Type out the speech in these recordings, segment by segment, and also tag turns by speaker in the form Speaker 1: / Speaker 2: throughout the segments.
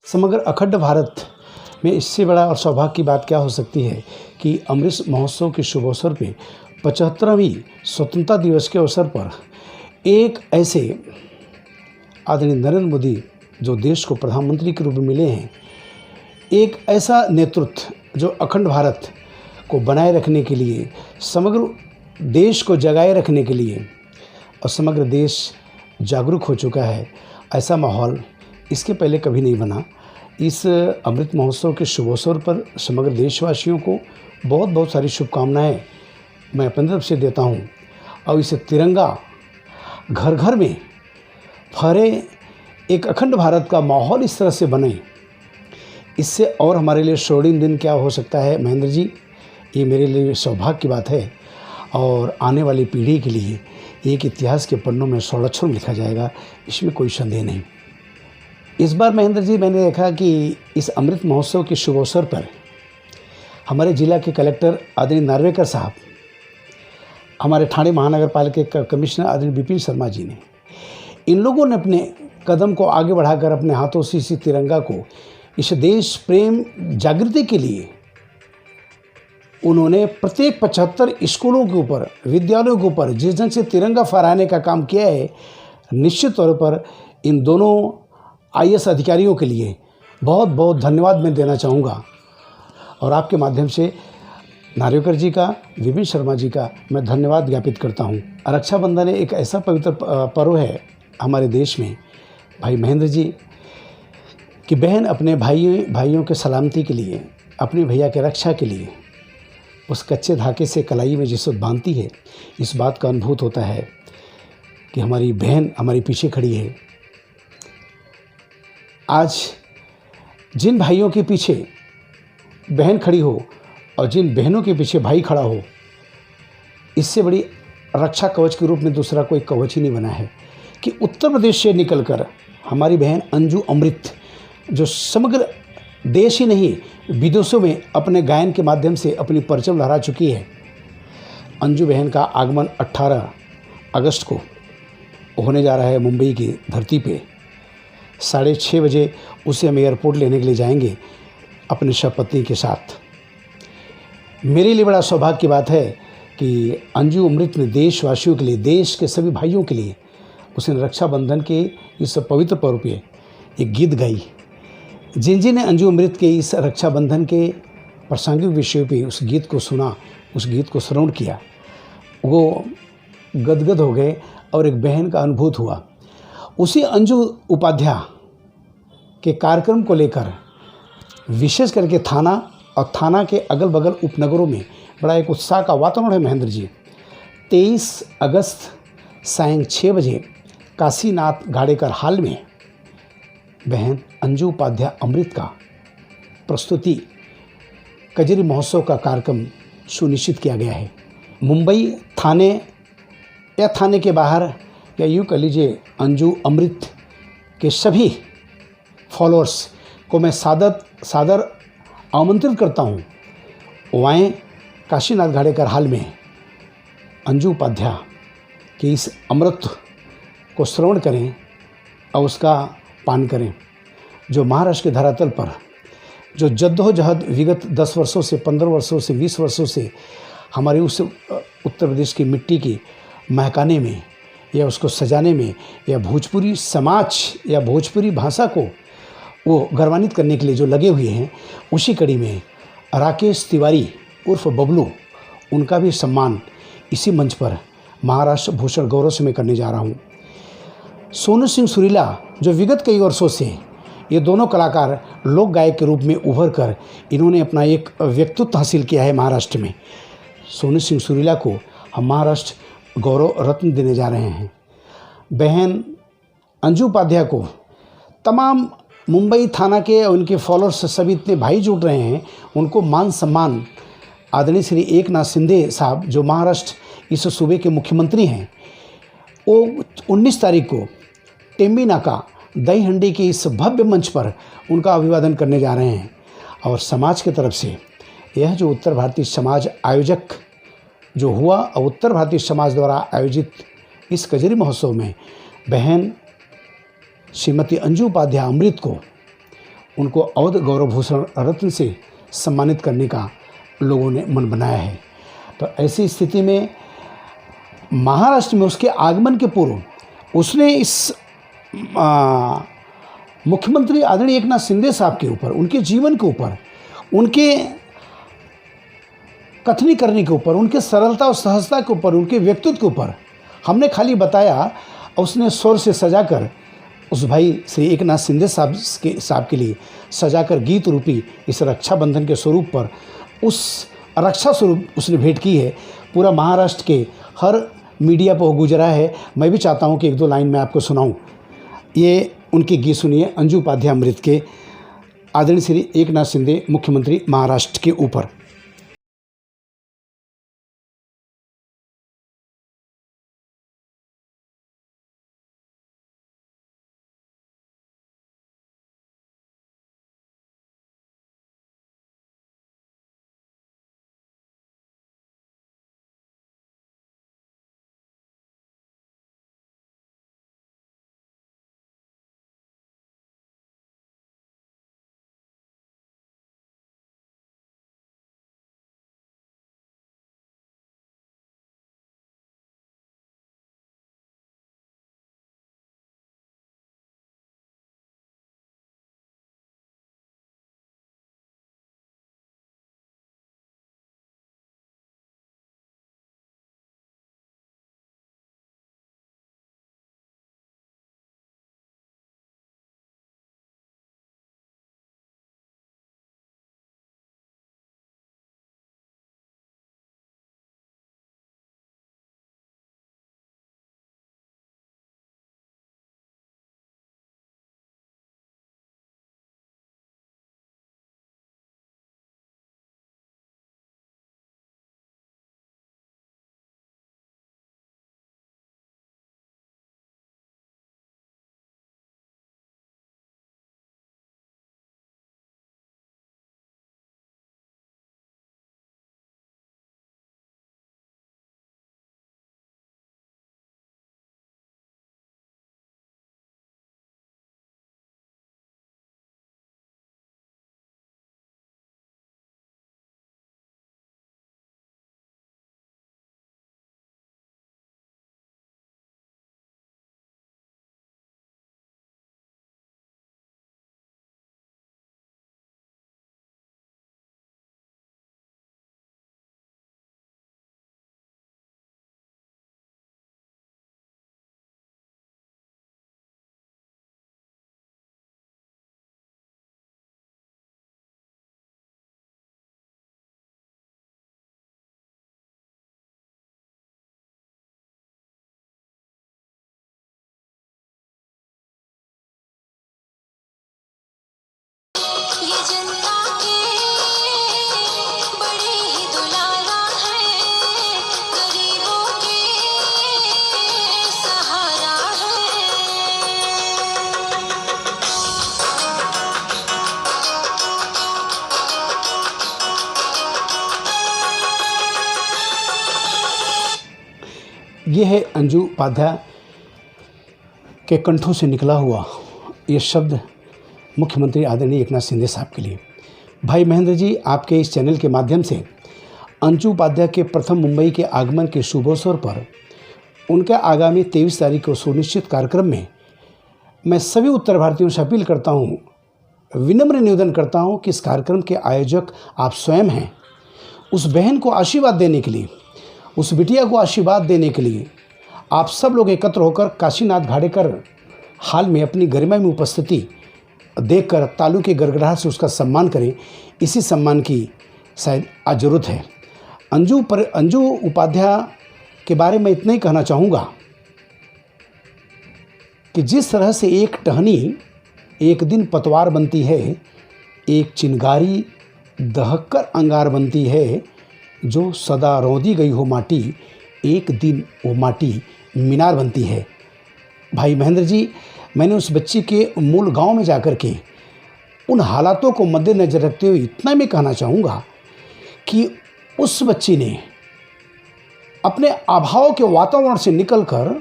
Speaker 1: समग्र अखंड भारत में इससे बड़ा और सौभाग्य की बात क्या हो सकती है कि अमृत महोत्सव के शुभ अवसर पे 75वीं स्वतंत्रता दिवस के अवसर पर एक ऐसे आदरणीय नरेंद्र मोदी जो देश को प्रधानमंत्री के रूप में मिले हैं, एक ऐसा नेतृत्व जो अखंड भारत को बनाए रखने के लिए, समग्र देश को जगाए रखने के लिए और समग्र देश जागरूक हो चुका है, ऐसा माहौल इसके पहले कभी नहीं बना। इस अमृत महोत्सव के शुभ अवसर पर समग्र देशवासियों को बहुत बहुत सारी शुभकामनाएं मैं अपनी तरफ से देता हूं। और इस तिरंगा घर घर में फहरे, एक अखंड भारत का माहौल इस तरह से बने, इससे और हमारे लिए स्वर्णिम दिन क्या हो सकता है महेंद्र जी। ये मेरे लिए सौभाग्य की बात है और आने वाली पीढ़ी के लिए एक इतिहास के पन्नों में स्वर्णाक्षर लिखा जाएगा, इसमें कोई संदेह नहीं। इस बार महेंद्र जी मैंने देखा कि इस अमृत महोत्सव के शुभ अवसर पर हमारे जिला के कलेक्टर आदरणीय नार्वेकर साहब, हमारे ठाणे महानगर पालिका के कमिश्नर आदरणीय विपिन शर्मा जी ने, इन लोगों ने अपने कदम को आगे बढ़ाकर अपने हाथों से इसी तिरंगा को इस देश प्रेम जागृति के लिए उन्होंने प्रत्येक 75 स्कूलों के ऊपर, विद्यालयों के ऊपर जिस ढंग से तिरंगा फहराने का काम किया है, निश्चित तौर पर इन दोनों आईएएस अधिकारियों के लिए बहुत बहुत धन्यवाद मैं देना चाहूँगा। और आपके माध्यम से नार्वेकर जी का, विपिन शर्मा जी का मैं धन्यवाद ज्ञापित करता हूँ। रक्षाबंधन एक ऐसा पवित्र पर्व है हमारे देश में भाई महेंद्र जी, कि बहन अपने भाइयों के सलामती के लिए, अपने भैया के रक्षा के लिए उस कच्चे धागे से कलाई में जिस वक्त बांधती है, इस बात का अनुभूत होता है कि हमारी बहन हमारे पीछे खड़ी है। आज जिन भाइयों के पीछे बहन खड़ी हो और जिन बहनों के पीछे भाई खड़ा हो, इससे बड़ी रक्षा कवच के रूप में दूसरा कोई कवच ही नहीं बना है कि उत्तर प्रदेश से निकलकर हमारी बहन अंजू अमृत, जो समग्र देश ही नहीं विदेशों में अपने गायन के माध्यम से अपनी परचम लहरा चुकी है। अंजू बहन का आगमन 18 अगस्त को होने जा रहा है मुंबई की धरती पे। 6:30 बजे उसे हम एयरपोर्ट लेने के लिए जाएंगे अपने सपत्नी के साथ। मेरे लिए बड़ा सौभाग्य की बात है कि अंजू अमृत ने देशवासियों के लिए, देश के सभी भाइयों के लिए उसने रक्षाबंधन के इस पवित्र पर्व पे एक गीत गाई। जिन ने अंजू अमृत के इस रक्षाबंधन के प्रासंगिक विषय पे उस गीत को सुना, उस गीत को श्रवण किया, वो गदगद हो गए और एक बहन का अनुभूत हुआ। उसी अंजू उपाध्याय के कार्यक्रम को लेकर विशेष करके थाना और थाना के अगल बगल उपनगरों में बड़ा एक उत्साह का वातावरण है महेंद्र जी। 23 अगस्त सायं 6 बजे काशीनाथ घाड़ेकर हाल में बहन अंजू उपाध्याय अमृत का प्रस्तुति कजरी महोत्सव का कार्यक्रम सुनिश्चित किया गया है। मुंबई थाने या थाने के बाहर, या यूँ कह लीजिए अंजू अमृत के सभी फॉलोअर्स को मैं सादर आमंत्रित करता हूँ, वो आएँ काशीनाथ घाड़ेकर हाल में अंजू उपाध्याय के इस अमृत को श्रवण करें और उसका पान करें, जो महाराष्ट्र के धरातल पर जो जद्दोजहद विगत 10 वर्षों से, 15 वर्षों से, 20 वर्षों से हमारे उस उत्तर प्रदेश की मिट्टी की महकाने में या उसको सजाने में, या भोजपुरी समाज या भोजपुरी भाषा को वो गौरवान्वित करने के लिए जो लगे हुए हैं, उसी कड़ी में राकेश तिवारी उर्फ बबलू, उनका भी सम्मान इसी मंच पर महाराष्ट्र भूषण गौरव से मैं करने जा रहा हूँ। सोनू सिंह सुरीला, जो विगत कई वर्षों से ये दोनों कलाकार लोक गायक के रूप में उभर कर इन्होंने अपना एक व्यक्तित्व हासिल किया है महाराष्ट्र में, सोनू सिंह सुरीला को हम महाराष्ट्र गौरव रत्न देने जा रहे हैं। बहन अंजू उपाध्याय को तमाम मुंबई थाना के और उनके फॉलोअर्स सभी इतने भाई जुट रहे हैं, उनको मान सम्मान आदरणीय श्री एकनाथ शिंदे साहब, जो महाराष्ट्र इस सूबे के मुख्यमंत्री हैं, वो 19 तारीख को टेम्बी नाका दही हंडी के इस भव्य मंच पर उनका अभिवादन करने जा रहे हैं। और समाज की तरफ से यह जो उत्तर भारतीय समाज आयोजक जो हुआ और उत्तर भारतीय समाज द्वारा आयोजित इस कजरी महोत्सव में बहन श्रीमती अंजू उपाध्याय अमृत को उनको अवध गौरव भूषण रत्न से सम्मानित करने का लोगों ने मन बनाया है। तो ऐसी स्थिति में महाराष्ट्र में उसके आगमन के पूर्व उसने इस मुख्यमंत्री आदरणीय एकनाथ शिंदे साहब के ऊपर, उनके जीवन के ऊपर, उनके कथनी करने के ऊपर, उनके सरलता और सहजता के ऊपर, उनके व्यक्तित्व के ऊपर हमने खाली बताया। उसने स्वर से सजाकर उस भाई श्री एकनाथ शिंदे साहब के लिए सजाकर गीत रूपी इस रक्षाबंधन के स्वरूप पर उस रक्षा स्वरूप उसने भेंट की है। पूरा महाराष्ट्र के हर मीडिया पर गुजरा है। मैं भी चाहता हूं कि एक दो लाइन मैं आपको सुनाऊं। ये उनके गीत सुनिए, अंजू उपाध्याय अमृत के आदरणीय श्री एकनाथ शिंदे मुख्यमंत्री महाराष्ट्र के ऊपर। ये है अंजू उपाध्याय के कंठों से निकला हुआ ये शब्द मुख्यमंत्री आदरणीय एकनाथ शिंदे साहब के लिए। भाई महेंद्र जी, आपके इस चैनल के माध्यम से अंजू उपाध्याय के प्रथम मुंबई के आगमन के शुभ अवसर पर उनका आगामी 23 तारीख को सुनिश्चित कार्यक्रम में मैं सभी उत्तर भारतीयों से अपील करता हूँ, विनम्र निवेदन करता हूँ कि इस कार्यक्रम के आयोजक आप स्वयं हैं। उस बहन को आशीर्वाद देने के लिए, उस बिटिया को आशीर्वाद देने के लिए आप सब लोग एकत्र होकर काशीनाथ घाटेकर हाल में अपनी गरिमा में उपस्थिति देखकर तालू के गड़गड़ाहट से उसका सम्मान करें। इसी सम्मान की शायद आज ज़रूरत है। अंजू उपाध्याय के बारे में इतना ही कहना चाहूँगा कि जिस तरह से एक टहनी एक दिन पतवार बनती है, एक चिंगारी दहककर अंगार बनती है, जो सदा रौंदी गई हो माटी, एक दिन वो माटी मीनार बनती है। भाई महेंद्र जी, मैंने उस बच्ची के मूल गांव में जाकर के उन हालातों को मद्देनज़र रखते हुए इतना मैं कहना चाहूँगा कि उस बच्ची ने अपने अभाव के वातावरण से निकलकर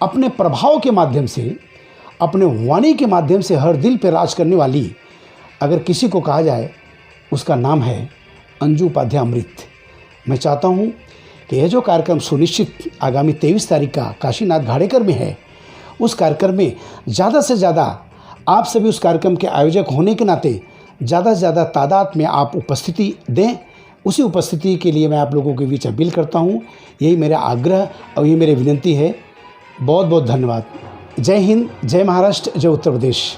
Speaker 1: अपने प्रभाव के माध्यम से, अपने वाणी के माध्यम से हर दिल पर राज करने वाली अगर किसी को कहा जाए उसका नाम है अंजू उपाध्याय अमृत। मैं चाहता हूँ कि यह जो कार्यक्रम सुनिश्चित आगामी 23 तारीख का काशीनाथ घाड़ेकर में है, उस कार्यक्रम में ज़्यादा से ज़्यादा आप सभी उस कार्यक्रम के आयोजक होने के नाते ज़्यादा से ज़्यादा तादाद में आप उपस्थिति दें। उसी उपस्थिति के लिए मैं आप लोगों के बीच अपील करता हूँ। यही मेरा आग्रह और यही मेरी विनती है। बहुत बहुत धन्यवाद। जय हिंद, जय महाराष्ट्र, जय उत्तर प्रदेश।